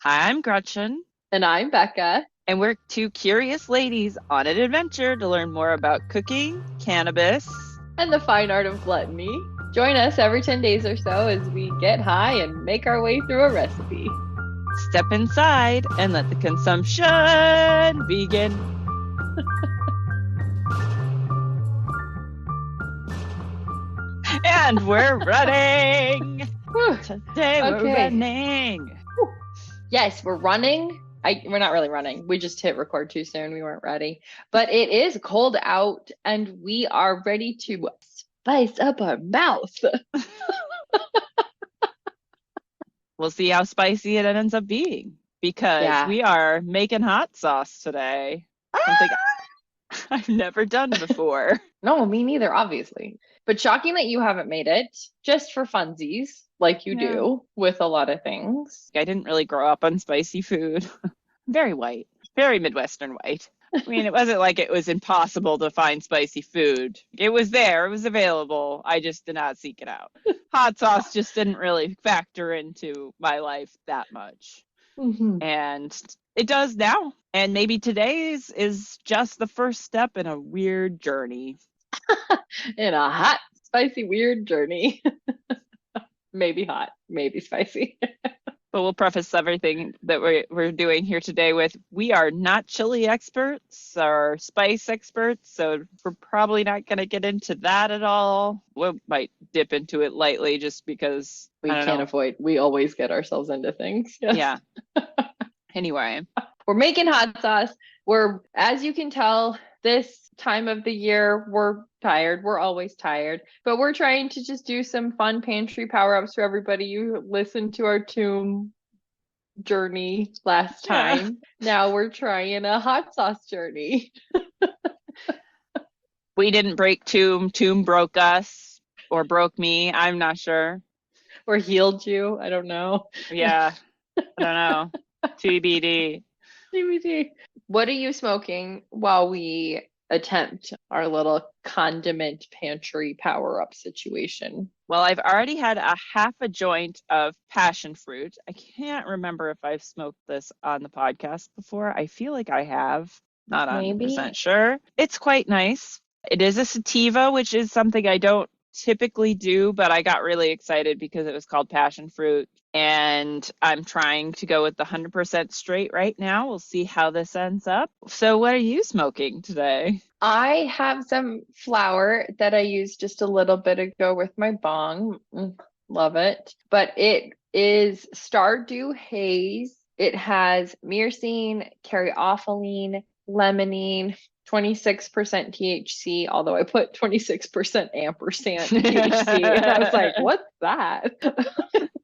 Hi, I'm Gretchen, And I'm Becca. and we're two curious ladies on an adventure to learn more about cooking, cannabis. And the fine art of gluttony. Join us every 10 days or so as we get high and make our way through a recipe. Step inside and let the consumption begin. And we're running. Whew. Today we're Okay. running. Whew. Yes, we're running. We're not really running. We just hit record too soon. We weren't ready. But it is cold out and we are ready to spice up our mouth. We'll see how spicy it ends up being because Yeah. we are making hot sauce today. Something Ah! I've never done before. No, me neither, obviously. But shocking that you haven't made it just for funsies, like you Yeah. do with a lot of things. I didn't really grow up on spicy food. Very white, very Midwestern white. I mean, it wasn't like it was impossible to find spicy food. It was there, it was available. I just did not seek it out. Hot sauce just didn't really factor into my life that much. Mhm. And it does now. And maybe today's is just the first step in a weird journey. In a hot, spicy, weird journey. Maybe hot, maybe spicy. But we'll preface everything that we're doing here today with we are not chili experts or spice experts, so we're probably not going to get into that at all. We might dip into it lightly just because, I We don't can't know. avoid, we always get ourselves into things. Yes. Yeah. Anyway, We're making hot sauce. As you can tell, this time of the year, we're tired. We're always tired, but we're trying to just do some fun pantry power ups for everybody. You listened to our tomb journey last yeah. time. Now we're trying a hot sauce journey. We didn't break Tomb. Tomb broke us or broke me. I'm not sure. Or healed you. I don't know. Yeah. I don't know. TBD. DVD. What are you smoking while we attempt our little condiment pantry power up situation? Well, I've already had a half a joint of passion fruit. I can't remember if I've smoked this on the podcast before. I feel like I have, not 100% Maybe. sure. It's quite nice. It is a sativa, which is something I don't typically do, but I got really excited because it was called passion fruit. And I'm trying to go with the 100% straight right now. We'll see how this ends up. So, what are you smoking today? I have some flour that I used just a little bit ago with my bong. Love it. But it is Stardew Haze. It has myrcene, caryophyllene, limonene, 26% THC, although I put 26% ampersand THC. And I was like, what's that?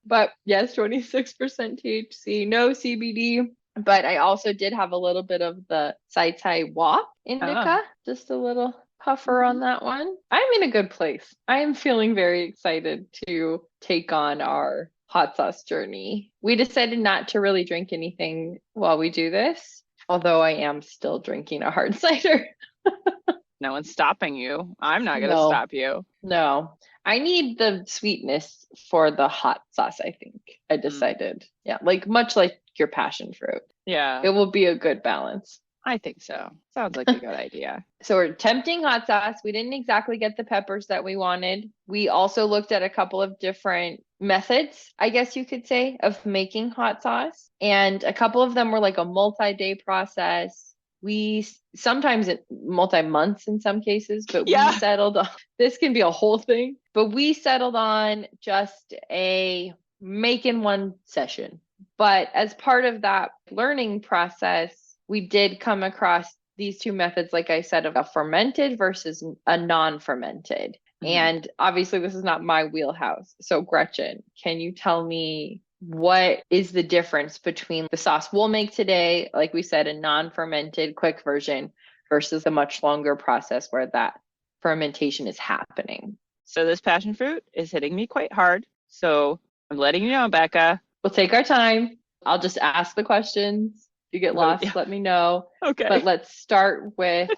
But yes, 26% THC, no CBD. But I also did have a little bit of the Sai Tai Wap Oh. indica, just a little puffer on Mhm. that one. I'm in a good place. I am feeling very excited to take on our hot sauce journey. We decided not to really drink anything while we do this, although I am still drinking a hard cider. No one's stopping you. I'm not going to No, stop you. no. I need the sweetness for the hot sauce, I think. I Mm. decided. Yeah, like much like your passion fruit. Yeah, It will be a good balance. I think so. Sounds like a good idea. So we're tempting hot sauce. We didn't exactly get the peppers that we wanted. We also looked at a couple of different methods, I guess you could say, of making hot sauce. And a couple of them were like a multi-day process. We sometimes it multi-months in some cases, but we Yeah. settled on this can be a whole thing, but we settled on just a make in one session. But as part of that learning process, we did come across these two methods, like I said, of a fermented versus a non fermented. Mhm. And obviously, this is not my wheelhouse. So, Gretchen, can you tell me what is the difference between the sauce we'll make today, like we said, a non fermented quick version, versus a much longer process where that fermentation is happening? So this passion fruit is hitting me quite hard. So I'm letting you know, Becca. We'll take our time. I'll just ask the questions. If you get Yeah. lost, let me know. But Okay. let's start with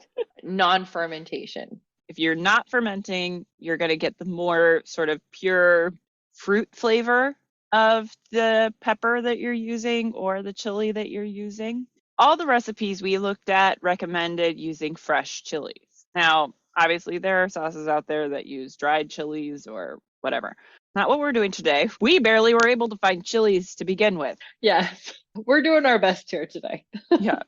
non fermentation. If you're not fermenting, you're going to get the more sort of pure fruit flavor. of the pepper that you're using or the chili that you're using. All the recipes we looked at recommended using fresh chilies. Now, obviously, there are sauces out there that use dried chilies or whatever. Not what we're doing today. We barely were able to find chilies to begin with. Yes, we're doing our best here today. Yeah.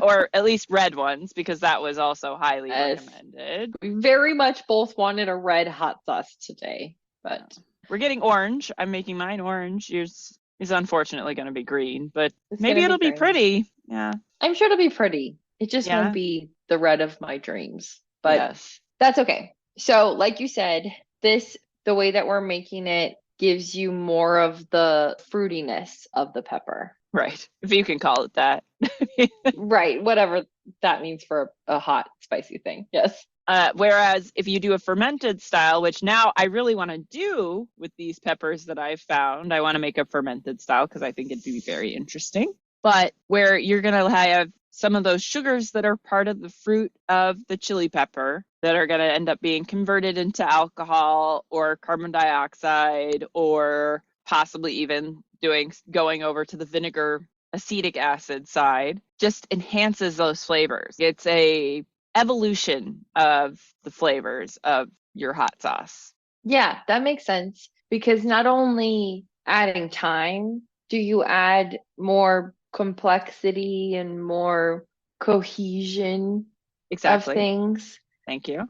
Or at least red ones, because that was also highly Yes. recommended. We very much both wanted a red hot sauce today, but We're getting orange. I'm making mine orange. Yours is unfortunately going to be green, but it's maybe gonna it'll be green. pretty. Yeah. I'm sure it'll be pretty. It just Yeah. won't be the red of my dreams, but Yes. that's okay. So, like you said, the way that we're making it gives you more of the fruitiness of the pepper. Right. If you can call it that. Right. Whatever that means for a hot, spicy thing. Yes. Whereas if you do a fermented style, which now I really want to do with these peppers that I've found, I want to make a fermented style because I think it'd be very interesting. But where you're going to have some of those sugars that are part of the fruit of the chili pepper that are going to end up being converted into alcohol or carbon dioxide, or possibly even going over to the vinegar acetic acid side, just enhances those flavors. It's a evolution of the flavors of your hot sauce. Yeah, that makes sense because not only adding time, do you add more complexity and more cohesion of Exactly. things. Thank you.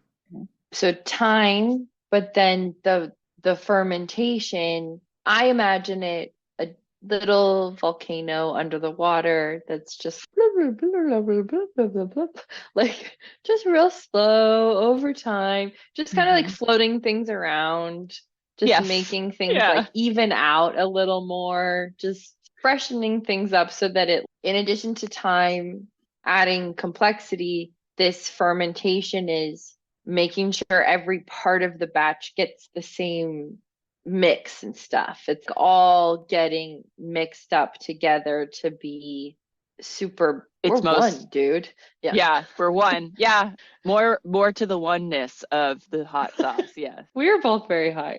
So time, but then the fermentation, I imagine it a little volcano under the water that's just like just real slow over time, just kind of like floating things around, just Yes. making things Yeah. like even out a little more, just freshening things up so that it, in addition to time, adding complexity, this fermentation is making sure every part of the batch gets the same mix and stuff. It's all getting mixed up together to be super. We're one, dude. Yeah, we're one. Yeah. More to the oneness of the hot sauce. Yes. We are both very high.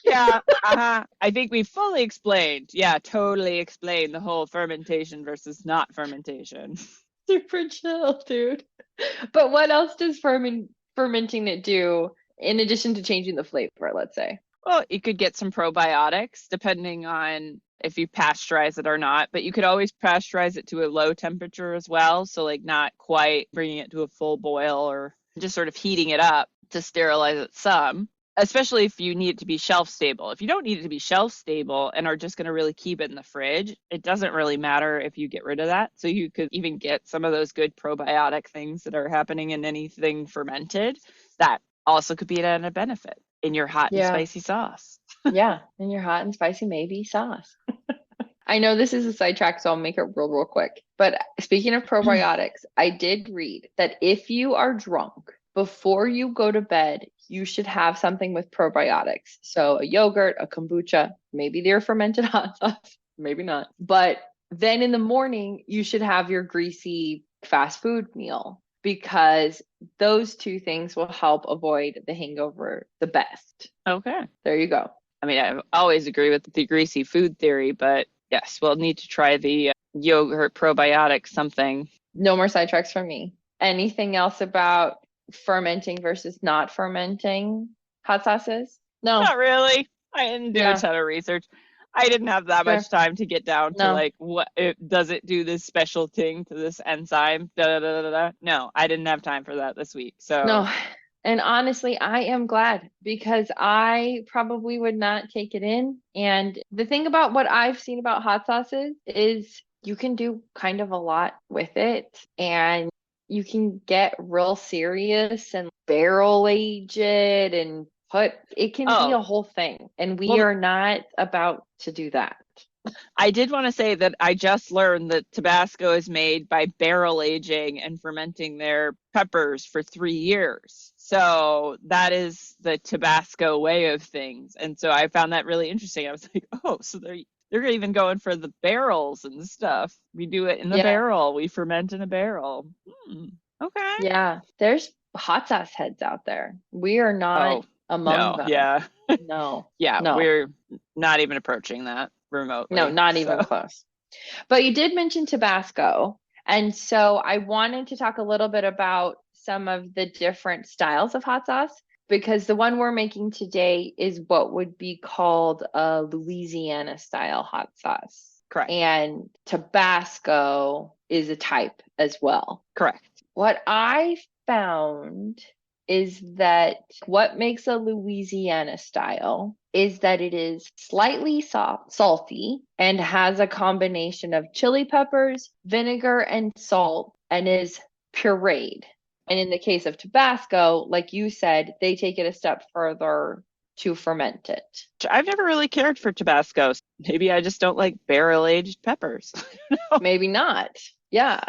Yeah. I think we fully explained. Yeah, totally explained the whole fermentation versus not fermentation. Super chill, dude. But what else does fermenting it do in addition to changing the flavor, let's say? Well, you could get some probiotics depending on if you pasteurize it or not, but you could always pasteurize it to a low temperature as well. So, like, not quite bringing it to a full boil or just sort of heating it up to sterilize it some, especially if you need it to be shelf stable. If you don't need it to be shelf stable and are just going to really keep it in the fridge, it doesn't really matter if you get rid of that. So, you could even get some of those good probiotic things that are happening in anything fermented that also could be a benefit in your hot and spicy sauce. Yeah, in your hot and spicy maybe sauce. I know this is a sidetrack, so I'll make it real quick. But speaking of probiotics, I did read that if you are drunk before you go to bed, you should have something with probiotics. So a yogurt, a kombucha, maybe their fermented hot sauce, maybe not. But then in the morning, you should have your greasy fast food meal, because those two things will help avoid the hangover the best. Okay. There you go. I mean, I always agree with the greasy food theory, but yes, we'll need to try the yogurt probiotic something. No more sidetracks from me. Anything else about fermenting versus not fermenting hot sauces? No. Not really. I didn't do a ton of research. I didn't have that much time to get down to like what does it do this special thing to this enzyme? No, I didn't have time for that this week. So no. And honestly, I am glad, because I probably would not take it in. And the thing about what I've seen about hot sauces is you can do kind of a lot with it, and you can get real serious and barrel age it and it can be a whole thing. And we are not about to do that. I did want to say that I just learned that Tabasco is made by barrel aging and fermenting their peppers for 3 years. So that is the Tabasco way of things. And so I found that really interesting. I was like, oh, so they're even going for the barrels and stuff. We do it in the barrel. We ferment in a barrel. Okay. Yeah. There's hot sauce heads out there. We are not among them. Yeah. No. Yeah. No. We're not even approaching that. remotely. No, not even close. But you did mention Tabasco. And so I wanted to talk a little bit about some of the different styles of hot sauce, because the one we're making today is what would be called a Louisiana style hot sauce. Correct. And Tabasco is a type as well. Correct. What I found is that what makes a Louisiana style is that it is slightly salty and has a combination of chili peppers, vinegar, and salt, and is pureed. And in the case of Tabasco, like you said, they take it a step further to ferment it. I've never really cared for Tabasco. Maybe I just don't like barrel-aged peppers. Maybe not. Yeah.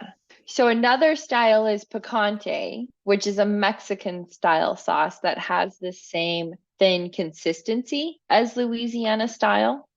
So another style is picante, which is a Mexican style sauce that has the same thin consistency as Louisiana style,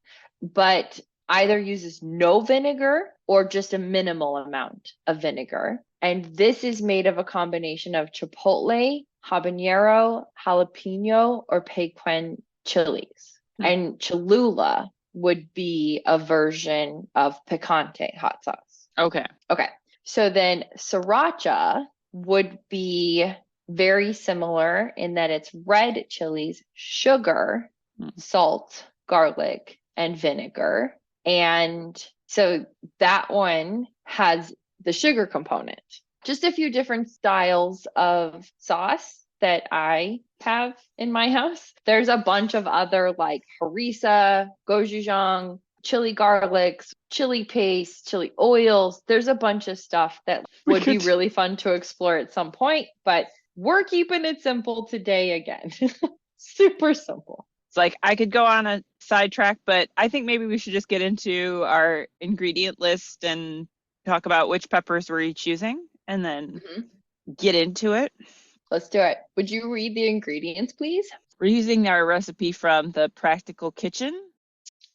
but either uses no vinegar or just a minimal amount of vinegar. And this is made of a combination of chipotle, habanero, jalapeno, or pequen chilies. And Cholula would be a version of picante hot sauce. Okay. Okay. So then sriracha would be very similar in that it's red chilies, sugar, salt, garlic, and vinegar. And so that one has the sugar component. Just a few different styles of sauce that I have in my house. There's a bunch of other like harissa, gochujang, chili garlics, chili paste, chili oils. There's a bunch of stuff that would be really fun to explore at some point, but we're keeping it simple today again. Super simple. It's like I could go on a sidetrack, but I think maybe we should just get into our ingredient list and talk about which peppers we're each using and then get into it. Let's do it. Would you read the ingredients, please? We're using our recipe from the Practical Kitchen.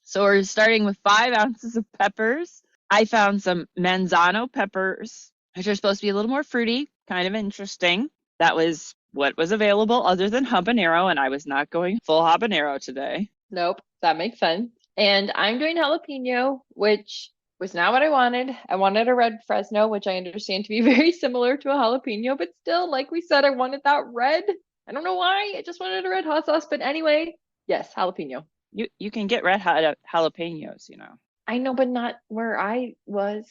So we're starting with 5 ounces of peppers. I found some manzano peppers, which are supposed to be a little more fruity, kind of interesting. That was what was available other than habanero, and I was not going full habanero today. Nope, that makes sense. And I'm doing jalapeno, which was not what I wanted. I wanted a red Fresno, which I understand to be very similar to a jalapeno, but still, like we said, I wanted that red. I don't know why. I just wanted a red hot sauce. But anyway, yes, jalapeno. You can get red jalapenos, you know. I know, but not where I was.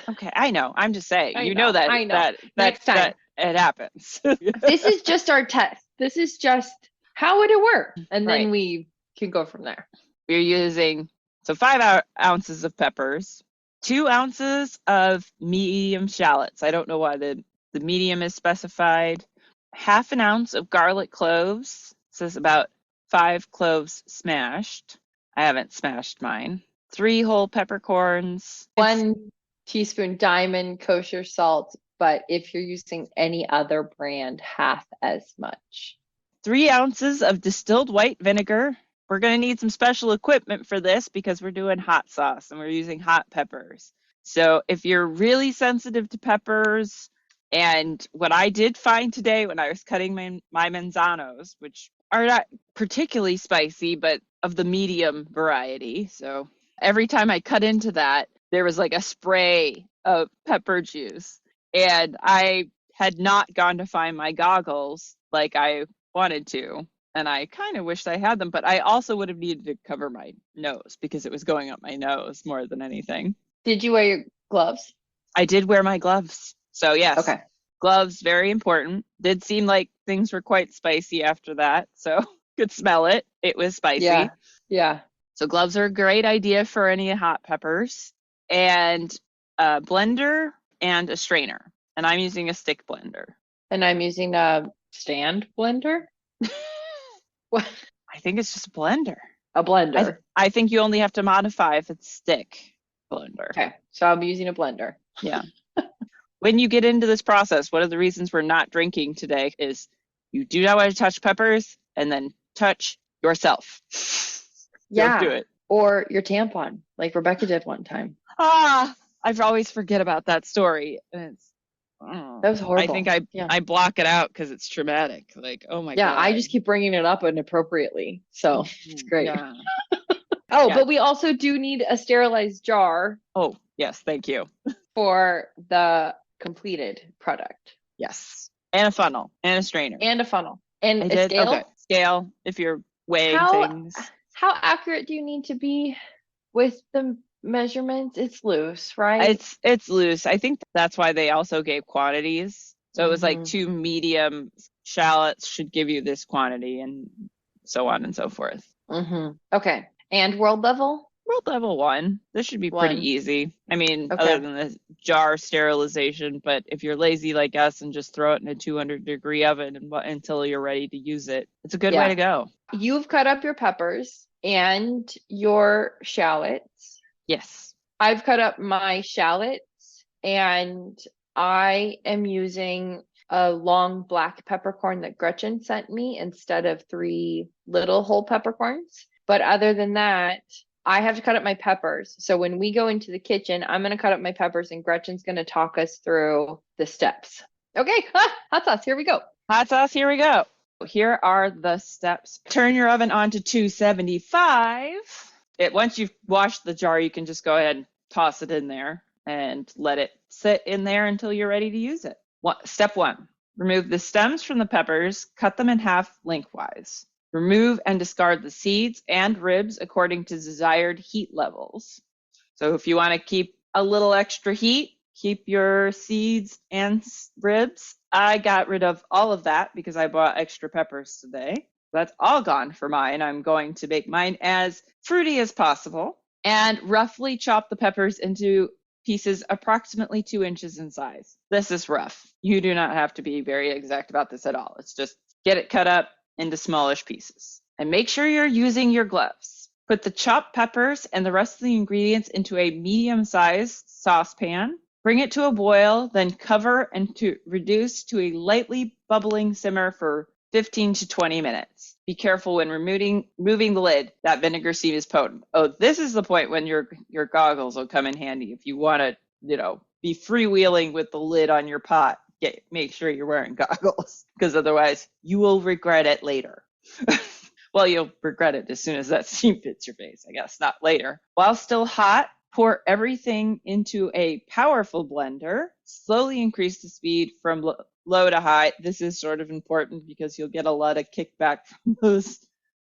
Okay, I know. I'm just saying. I know. That Next time. That it happens. This is just our test. This is just how would it work? And then Right. we can go from there. We're using 5 ounces of peppers, 2 ounces of medium shallots. I don't know why the medium is specified. Half an ounce of garlic cloves. This is about 5 cloves smashed. I haven't smashed mine. 3 whole peppercorns. 1 teaspoon diamond kosher salt, but if you're using any other brand, half as much. 3 ounces of distilled white vinegar. We're going to need some special equipment for this because we're doing hot sauce and we're using hot peppers. So if you're really sensitive to peppers, and what I did find today when I was cutting my manzanos, which are not particularly spicy, but of the medium variety. So every time I cut into that, there was like a spray of pepper juice. And I had not gone to find my goggles like I wanted to. And I kind of wished I had them, but I also would have needed to cover my nose because it was going up my nose more than anything. Did you wear your gloves? I did wear my gloves. So yes, Okay. Gloves, very important. Did seem like things were quite spicy after that. So could smell it. It was spicy. Yeah. So gloves are a great idea for any hot peppers. And a blender and a strainer. And I'm using a stick blender. And I'm using a stand blender. What? I think it's just a blender. A blender. I think you only have to modify if it's stick blender. Okay, so I'm using a blender. Yeah. When you get into this process, one of the reasons we're not drinking today is you do not want to touch peppers and then touch yourself. Yeah. Don't do it. Or your tampon, like Rebecca did one time. I always forget about that story. And it's, that was horrible. I think I block it out because it's traumatic. Like, oh my God. Yeah, I just keep bringing it up inappropriately. So it's great. Yeah. Oh, Yeah. but we also do need a sterilized jar Oh, yes. Thank you. for the completed product. Yes. And a funnel and a strainer. And a funnel. And I a did. scale. Okay. Scale if you're weighing How things. how accurate do you need to be with the measurements? It's loose, right? It's loose. I think that's why they also gave quantities. So it was like Mm-hmm. 2 medium shallots should give you this quantity and so on and so forth. Mm-hmm. Okay. And world level? World level 1. This should be pretty 1. easy. I mean, other Okay. than the jar sterilization, but if you're lazy like us and just throw it in a 200-degree oven until you're ready to use it, it's a good way Yeah. to go. You've cut up your peppers and your shallots. Yes. I've cut up my shallots and I am using a long black peppercorn that Gretchen sent me instead of 3 little whole peppercorns. But other than that, I have to cut up my peppers. So when we go into the kitchen, I'm going to cut up my peppers and Gretchen's going to talk us through the steps. Okay, hot sauce, here we go. Hot sauce, here we go. Here are the steps. Turn your oven on to 275. Once you've washed the jar, you can just go ahead and toss it in there and let it sit in there until you're ready to use it. Step 1, remove the stems from the peppers, cut them in half lengthwise. Remove and discard the seeds and ribs according to desired heat levels. So if you want to keep a little extra heat, keep your seeds and ribs. I got rid of all of that because I bought extra peppers today. That's all gone for mine. I'm going to make mine as fruity as possible and roughly chop the peppers into pieces approximately 2 inches in size. This is rough. You do not have to be very exact about this at all. It's just get it cut up into smallish pieces. And make sure you're using your gloves. Put the chopped peppers and the rest of the ingredients into a medium-sized saucepan. Bring it to a boil, then cover and reduce to a lightly bubbling simmer for 15 to 20 minutes. Be careful when moving the lid. That vinegar seed is potent. Oh, this is the point when your goggles will come in handy if you want to, be freewheeling with the lid on your pot. Make sure you're wearing goggles because otherwise you will regret it later. Well, you'll regret it as soon as that steam hits your face, I guess, not later. While still hot, pour everything into a powerful blender. Slowly increase the speed from low to high. This is sort of important because you'll get a lot of kickback from those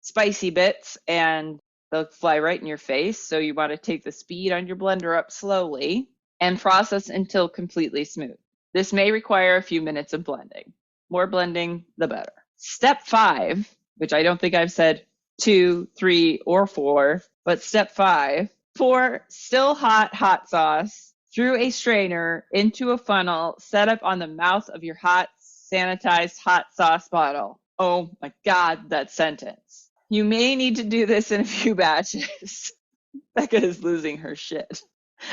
spicy bits and they'll fly right in your face. So you want to take the speed on your blender up slowly and process until completely smooth. This may require a few minutes of blending. More blending, the better. Step 5, which I don't think I've said 2, 3, or 4, but step 5, pour still hot sauce through a strainer into a funnel set up on the mouth of your hot, sanitized hot sauce bottle. Oh my God, that sentence. You may need to do this in a few batches. Becca is losing her shit.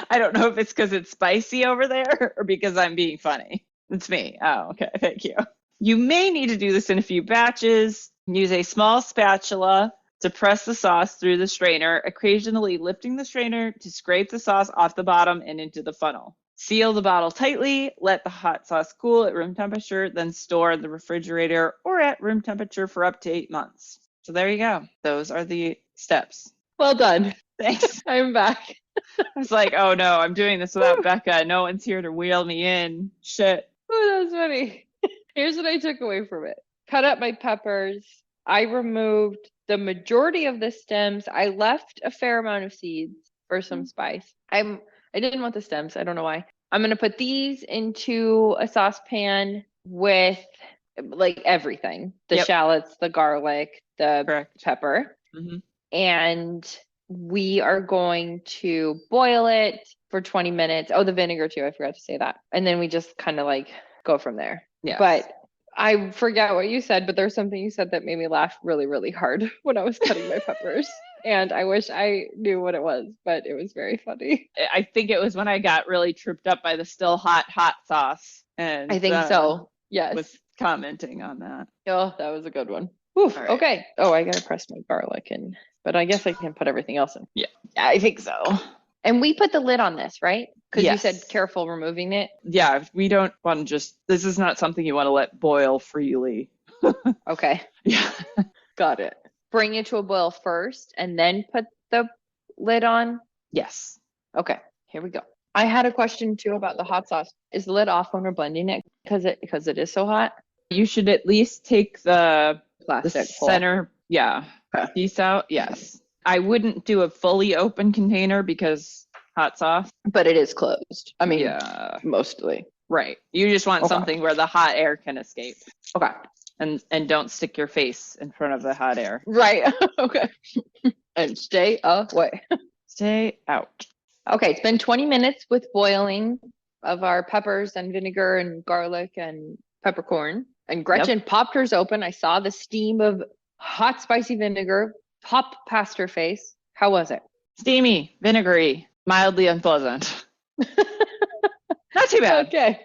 I don't know if it's because it's spicy over there or because I'm being funny. It's me. Oh, okay. Thank you. You may need to do this in a few batches. Use a small spatula to press the sauce through the strainer, occasionally lifting the strainer to scrape the sauce off the bottom and into the funnel. Seal the bottle tightly, let the hot sauce cool at room temperature, then store in the refrigerator or at room temperature for up to 8 months. So there you go. Those are the steps. Well done. Thanks. I'm back. I was like, oh no, I'm doing this without Becca. No one's here to wheel me in. Shit. Oh, that was funny. Here's what I took away from it. Cut up my peppers. I removed the majority of the stems. I left a fair amount of seeds for some spice. I didn't want the stems. I don't know why. I'm going to put these into a saucepan with like everything. The shallots, the garlic, the pepper. Mm-hmm. And we are going to boil it for 20 minutes. Oh, the vinegar too. I forgot to say that. And then we just kind of like go from there. Yes. But I forgot what you said, but there's something you said that made me laugh really, really hard when I was cutting my peppers. And I wish I knew what it was, but it was very funny. I think it was when I got really tripped up by the still hot sauce. And I think so. Yes. Was commenting on that. Oh, that was a good one. Oof, right. Okay. Oh, I got to press my garlic in, but I guess I can put everything else in. Yeah, I think so. And we put the lid on this, right? Because yes. You said careful removing it. Yeah, we don't want to this is not something you want to let boil freely. Okay. Yeah. Got it. Bring it to a boil first and then put the lid on? Yes. Okay, here we go. I had a question too about the hot sauce. Is the lid off when we're blending it because it is so hot? You should at least take the Plastic hole. center, Okay. piece out. Yes. I wouldn't do a fully open container because hot sauce. But it is closed. I mean, Yeah. mostly. Right. You just want Okay. something where the hot air can escape. Okay. And don't stick your face in front of the hot air. Right. Okay. And stay away. Stay out. Okay, it's been 20 minutes with boiling of our peppers and vinegar and garlic and peppercorn. And Gretchen popped hers open. I saw the steam of hot spicy vinegar pop past her face. How was it? Steamy, vinegary, mildly unpleasant. Not too bad. Okay.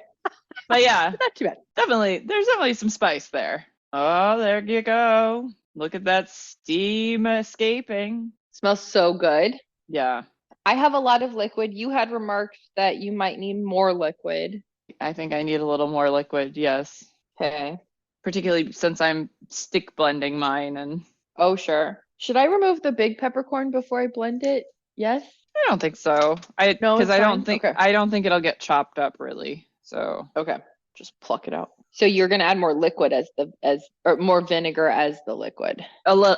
But yeah, Not too bad. there's definitely some spice there. Oh, there you go. Look at that steam escaping. Smells so good. Yeah, I have a lot of liquid. You had remarked that you might need more liquid. I think I need a little more liquid, yes. Okay. Particularly since I'm stick blending mine, and Oh, sure. Should I remove the big peppercorn before I blend it? Yes? I don't think so. No, Because it's I don't fine? think Okay. I don't think it'll get chopped up really. So Okay. Just pluck it out. So you're gonna add more liquid or more vinegar as the liquid.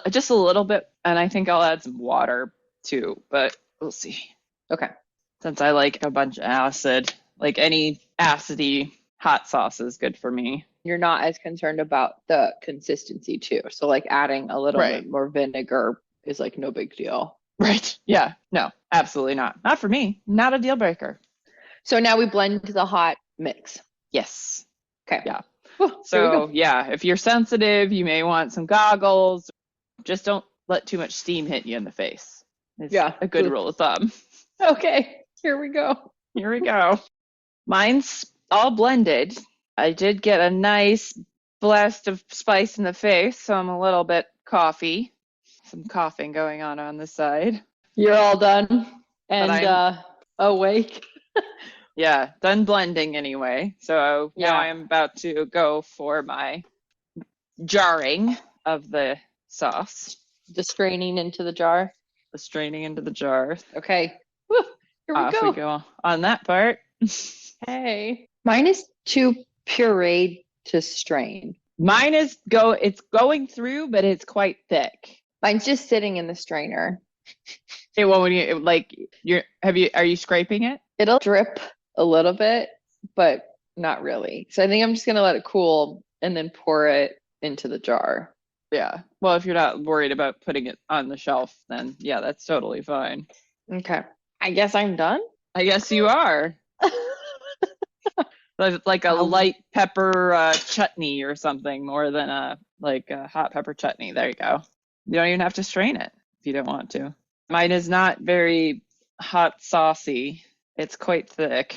just a little bit, and I think I'll add some water too, but we'll see. Okay. Since I like a bunch of acid, like any acidy hot sauce is good for me. You're not as concerned about the consistency too. So like adding a little Right. bit more vinegar is like no big deal. Right. Yeah. No, absolutely not. Not for me. Not a deal breaker. So now we blend the hot mix. Yes. Okay. Yeah. Whew, here we So go. yeah, if you're sensitive, you may want some goggles. Just don't let too much steam hit you in the face. It's Yeah. a good rule of thumb. Okay, here we go. Here we go. Mine's all blended. I did get a nice blast of spice in the face, so I'm a little bit coughy. Some coughing going on this side. You're all done and I'm- awake. Yeah, done blending anyway. So Yeah. now I'm about to go for my jarring of the sauce, Just straining into the jar. the straining into the jar. Okay. Whew, here Off we we go on that part. Hey. Mine is too pureed to strain. Mine is it's going through, but it's quite thick. Mine's just sitting in the strainer. It won't when you like are you scraping it? It'll drip a little bit, but not really. So I think I'm just gonna let it cool and then pour it into the jar. Yeah. Well, if you're not worried about putting it on the shelf, then yeah, that's totally fine. Okay. I guess I'm done. I guess you are. Like a light pepper chutney or something more than a hot pepper chutney. There you go. You don't even have to strain it if you don't want to. Mine is not very hot saucy. It's quite thick.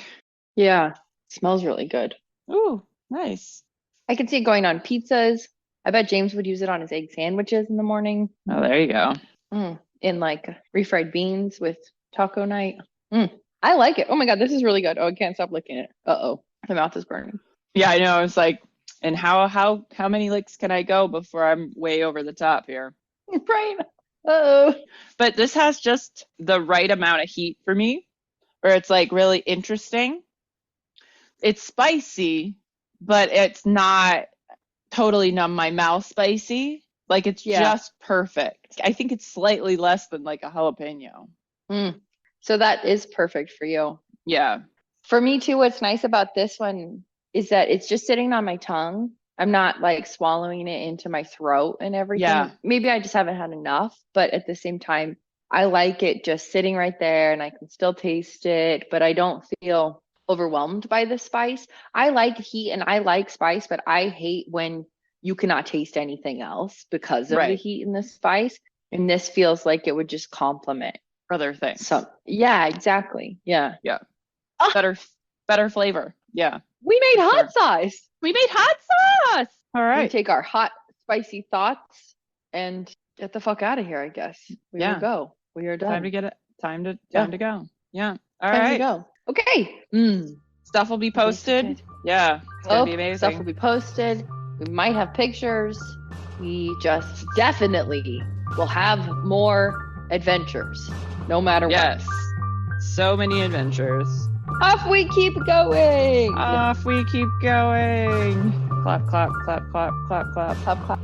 Yeah. Smells really good. Ooh, nice. I could see it going on pizzas. I bet James would use it on his egg sandwiches in the morning. Oh, there you go. In like refried beans with taco night. I like it. Oh my God, this is really good. Oh, I can't stop licking it. Uh-oh. My mouth is burning. Yeah, I know. It's like, and how many licks can I go before I'm way over the top here? Right. Uh-oh. But this has just the right amount of heat for me, where it's like really interesting. It's spicy, but it's not totally numb my mouth spicy. Like it's just perfect. I think it's slightly less than like a jalapeno. So that is perfect for you. Yeah. For me too, what's nice about this one is that it's just sitting on my tongue. I'm not like swallowing it into my throat and everything. Yeah. Maybe I just haven't had enough, but at the same time, I like it just sitting right there and I can still taste it, but I don't feel overwhelmed by the spice. I like heat and I like spice, but I hate when you cannot taste anything else because of the heat and the spice. And this feels like it would just complement other things. So yeah, exactly. Yeah. Yeah. Better flavor. Yeah. We made hot sauce. We made hot sauce. All right. We take our hot, spicy thoughts and get the fuck out of here, I guess. We will go. We are done. Time to get it. Time to go. Yeah. All Time right. to go. Okay. Stuff will be posted. Yeah. It's gonna be amazing. Stuff will be posted. We might have pictures. We just definitely will have more adventures. no matter what. Yes. So many adventures. Off we keep going. Off we keep going. Clap, clap, clap, clap, clap, clap. Clap, clap.